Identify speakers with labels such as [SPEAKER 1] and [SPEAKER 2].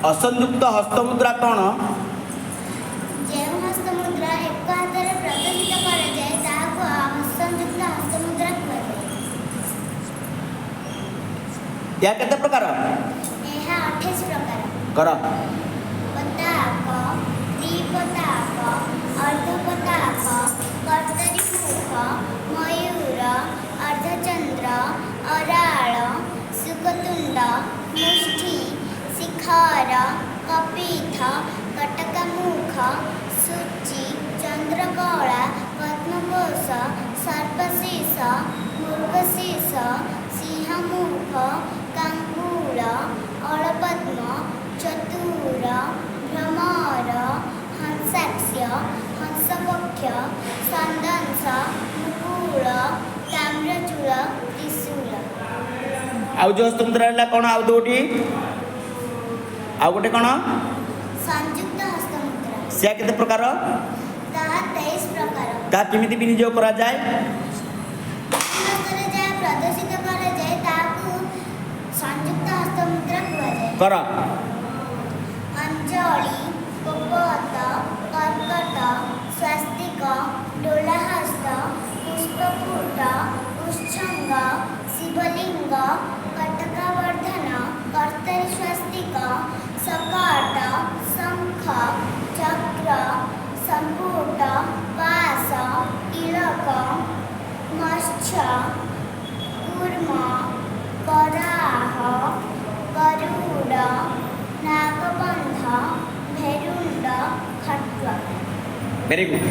[SPEAKER 1] असंयुक्त हस्तमुद्रा कौन
[SPEAKER 2] जो हस्तमुद्रा एक हाथ में प्रदर्शित कराए ताकू असंयुक्त हस्तमुद्रा कहुए।
[SPEAKER 1] या केते प्रकार
[SPEAKER 2] यह 28 प्रकार
[SPEAKER 1] कर
[SPEAKER 2] पताक द्विपताक अर्धपताक कर्तरीमुख मयूर अर्धचंद्र अराल सुकतुंड मुष्टि शिखर कपिथ कटकमुख सूचि चंद्रकला पद्मकोश सर्पशीष मृगशीष सिंहमुख कांकुल अळपद्म चतुर भ्रमर हंसाक्ष्य हंसपक्ष संदंश मुकुल ताम्रचूल त्रिशूल।
[SPEAKER 1] आउ जो हस्तमुद्रा है कौन आउ दोटी आउ गोटे कौन
[SPEAKER 2] संयुक्त हस्तमुद्रा
[SPEAKER 1] से केते प्रकार
[SPEAKER 2] ताहा 23 प्रकार
[SPEAKER 1] ता किमिति विनियोग करा जाय
[SPEAKER 2] हस्तरे जा प्रदर्शित करा जाए ताकू संयुक्त हस्तमुद्रा कहा जाए।
[SPEAKER 1] कर
[SPEAKER 2] अंजलि कपोत कर्कट स्वस्तिक डोलाहस्त पुष्पकूट उच्छंग शिवलिंग कटकवर्धन कर्तरी स्वस्तिक सकट शंख चक्र संपुट पाश तिलक मत्स्य कूर्म वराह गरुड़ नागबंध भेरुंड खट्व।
[SPEAKER 1] Very good.